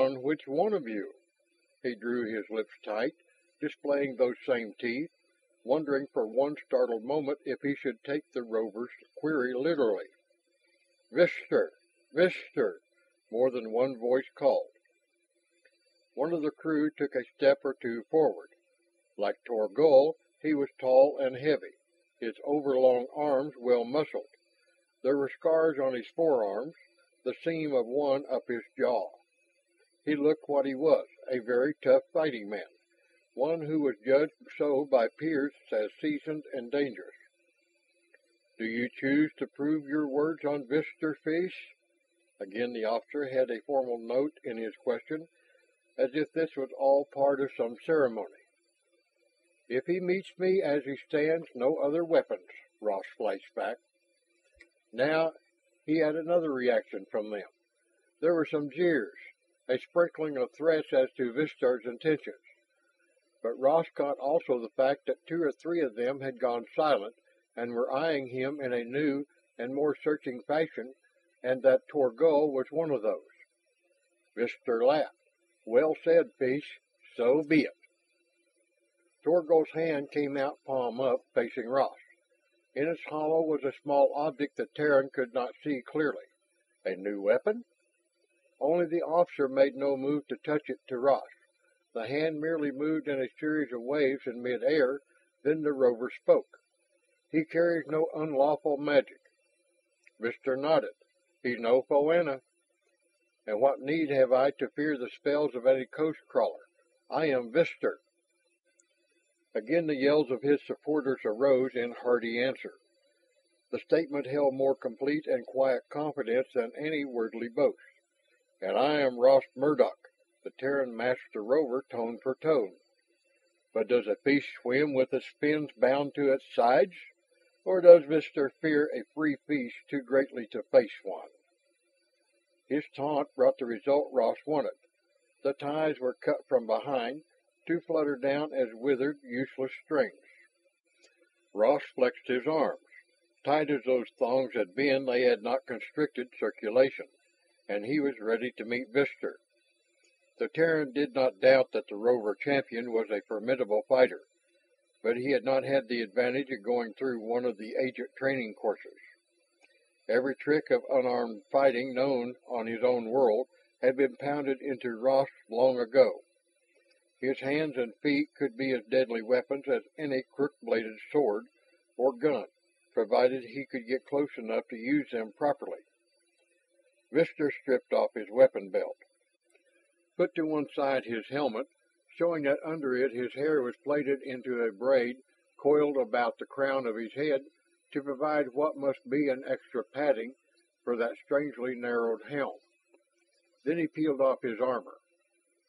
on which one of you." He drew his lips tight, displaying those same teeth, wondering for one startled moment if he should take the rover's query literally. "Visitor! Visitor!" more than one voice called. One of the crew took a step or two forward. Like Torgol, he was tall and heavy, his overlong arms well muscled. There were scars on his forearms, the seam of one up his jaw. He looked what he was, a very tough fighting man, one who was judged so by peers as seasoned and dangerous. "Do you choose to prove your words on Visitor Fish?" Again the officer had a formal note in his question, as if this was all part of some ceremony. "If he meets me as he stands, no other weapons," Ross flashed back. Now he had another reaction from them. There were some jeers, a sprinkling of threats as to Vistar's intentions. But Ross caught also the fact that two or three of them had gone silent and were eyeing him in a new and more searching fashion, and that Torgol was one of those. Vistar laughed. "Well said, Fish. So be it." Torgol's hand came out palm up, facing Ross. In its hollow was a small object the Terran could not see clearly. A new weapon? Only the officer made no move to touch it to Ross. The hand merely moved in a series of waves in mid-air, then the rover spoke. "He carries no unlawful magic." Vistar nodded. "He's no Foana. And what need have I to fear the spells of any coast crawler? I am Vistar." Again the yells of his supporters arose in hearty answer. The statement held more complete and quiet confidence than any wordly boast. "And I am Ross Murdoch." The Terran matched the rover tone for tone. "But does a fish swim with its fins bound to its sides? Or does Vistar fear a free fish too greatly to face one?" His taunt brought the result Ross wanted. The ties were cut from behind, to flutter down as withered, useless strings. Ross flexed his arms. Tight as those thongs had been, they had not constricted circulation, and he was ready to meet Vistar. The Terran did not doubt that the rover champion was a formidable fighter, but he had not had the advantage of going through one of the agent training courses. Every trick of unarmed fighting known on his own world had been pounded into Ross long ago. His hands and feet could be as deadly weapons as any crook-bladed sword or gun, provided he could get close enough to use them properly. Vistar stripped off his weapon belt, put to one side his helmet, showing that under it his hair was plaited into a braid coiled about the crown of his head to provide what must be an extra padding for that strangely narrowed helm. Then he peeled off his armor,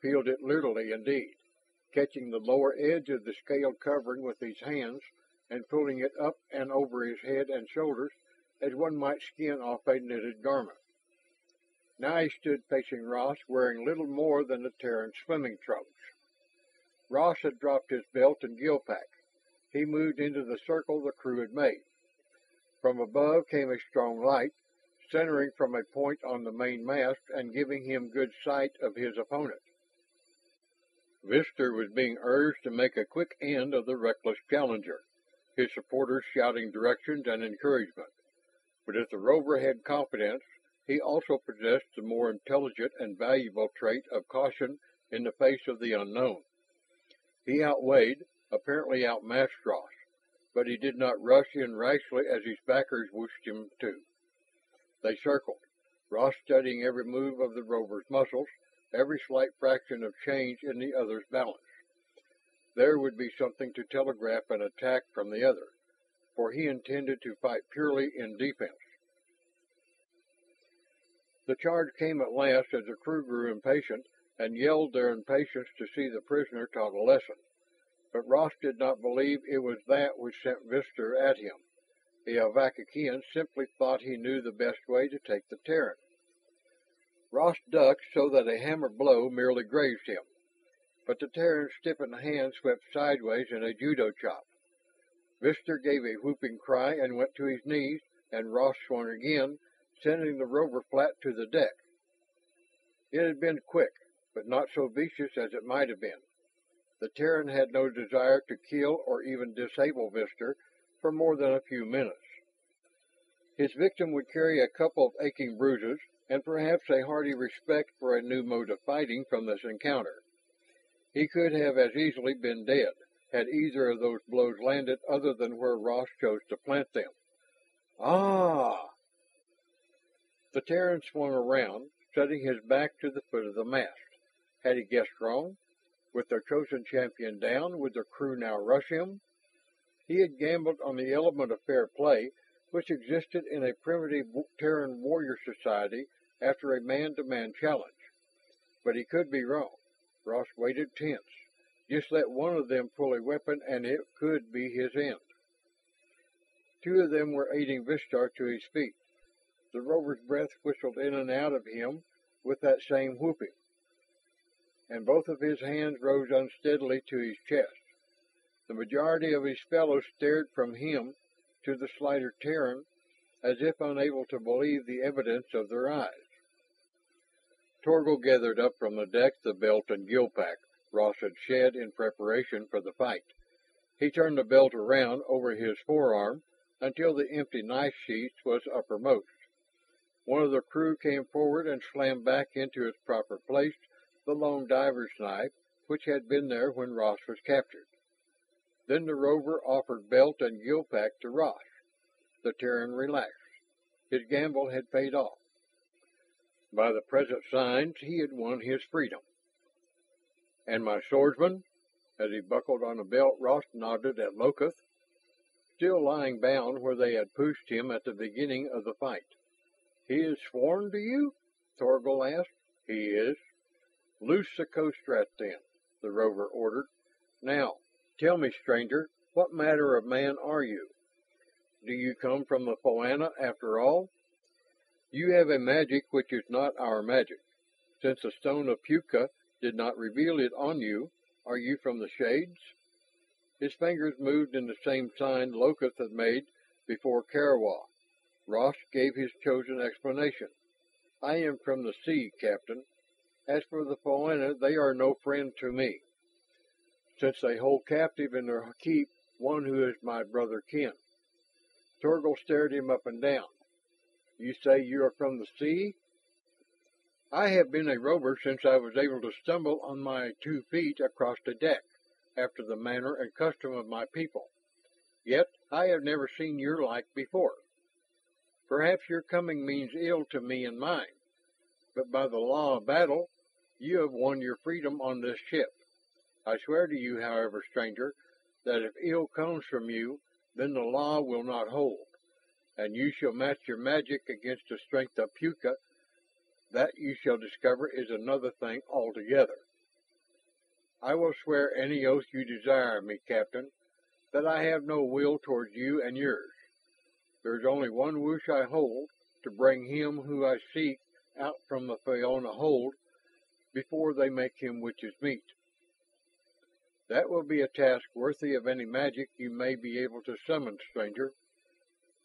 peeled it literally indeed, catching the lower edge of the scaled covering with his hands and pulling it up and over his head and shoulders as one might skin off a knitted garment. Now he stood facing Ross, wearing little more than the Terran swimming trunks. Ross had dropped his belt and gill pack. He moved into the circle the crew had made. From above came a strong light, centering from a point on the main mast and giving him good sight of his opponent. Vistar was being urged to make a quick end of the reckless challenger, his supporters shouting directions and encouragement. But if the rover had confidence, he also possessed the more intelligent and valuable trait of caution in the face of the unknown. He outweighed, apparently outmatched Ross, but he did not rush in rashly as his backers wished him to. They circled, Ross studying every move of the rover's muscles, every slight fraction of change in the other's balance. There would be something to telegraph an attack from the other, for he intended to fight purely in defense. The charge came at last as the crew grew impatient and yelled their impatience to see the prisoner taught a lesson. But Ross did not believe it was that which sent Vistar at him. The Alvacakian simply thought he knew the best way to take the Terran. Ross ducked so that a hammer blow merely grazed him, but the Terran's stiffened hand swept sideways in a judo chop. Vistar gave a whooping cry and went to his knees, and Ross swung again, sending the rover flat to the deck. It had been quick, but not so vicious as it might have been. The Terran had no desire to kill or even disable Visitor for more than a few minutes. His victim would carry a couple of aching bruises and perhaps a hearty respect for a new mode of fighting from this encounter. He could have as easily been dead had either of those blows landed other than where Ross chose to plant them. Ah! The Terran swung around, setting his back to the foot of the mast. Had he guessed wrong? With their chosen champion down, would the crew now rush him? He had gambled on the element of fair play, which existed in a primitive Terran warrior society after a man-to-man challenge. But he could be wrong. Ross waited tense. Just let one of them pull a weapon and it could be his end. Two of them were aiding Vistar to his feet. The rover's breath whistled in and out of him with that same whooping, and both of his hands rose unsteadily to his chest. The majority of his fellows stared from him to the slighter Terran as if unable to believe the evidence of their eyes. Torgal gathered up from the deck the belt and gill pack Ross had shed in preparation for the fight. He turned the belt around over his forearm until the empty knife sheath was uppermost. One of the crew came forward and slammed back into its proper place the long diver's knife, which had been there when Ross was captured. Then the rover offered belt and gill pack to Ross. The Terran relaxed. His gamble had paid off. By the present signs, he had won his freedom. And my swordsman? As he buckled on the belt, Ross nodded at Locust, still lying bound where they had pushed him at the beginning of the fight. He is sworn to you? Torgal asked. He is. Loose the coast rat then, the rover ordered. Now, tell me, stranger, what manner of man are you? Do you come from the Foana after all? You have a magic which is not our magic. Since the stone of Puka did not reveal it on you, are you from the Shades? His fingers moved in the same sign Locust had made before Karawa. Ross gave his chosen explanation. I am from the sea, Captain. As for the Foana, they are no friend to me, since they hold captive in their keep one who is my brother kin. Torgal stared him up and down. You say you are from the sea? I have been a rover since I was able to stumble on my 2 feet across the deck, after the manner and custom of my people. Yet I have never seen your like before. Perhaps your coming means ill to me and mine, but by the law of battle, you have won your freedom on this ship. I swear to you, however, stranger, that if ill comes from you, then the law will not hold, and you shall match your magic against the strength of Puka. That you shall discover is another thing altogether. I will swear any oath you desire of me, Captain, that I have no will towards you and yours. There is only one wish I hold, to bring him who I seek out from the Fiona hold before they make him witch's meat. That will be a task worthy of any magic you may be able to summon, stranger.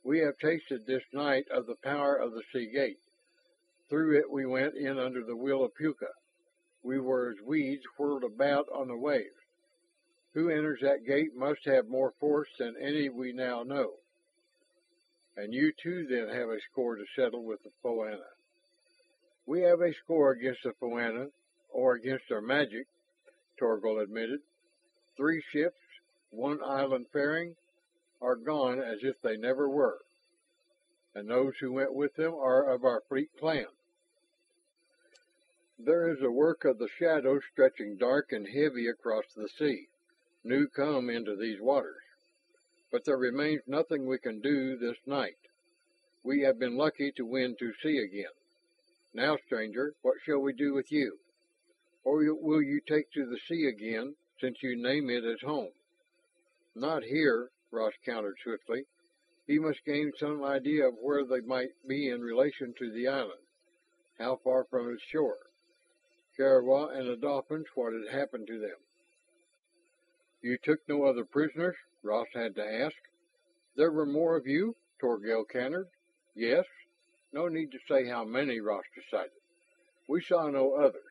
We have tasted this night of the power of the sea gate. Through it we went in under the will of Puka. We were as weeds whirled about on the waves. Who enters that gate must have more force than any we now know. And you too then have a score to settle with the Foana. We have a score against the Foana, or against their magic, Torgal admitted. 3 ships, 1 island faring, are gone as if they never were. And those who went with them are of our fleet clan. There is a work of the shadows stretching dark and heavy across the sea, new come into these waters. But there remains nothing we can do this night. We have been lucky to win to sea again. Now, stranger, what shall we do with you? Or will you take to the sea again, since you name it as home? Not here, Ross countered swiftly. He must gain some idea of where they might be in relation to the island. How far from its shore? Karawa and the dolphins, what had happened to them? You took no other prisoners? Ross had to ask. There were more of you? Torgal countered. Yes. No need to say how many, Ross decided. We saw no others.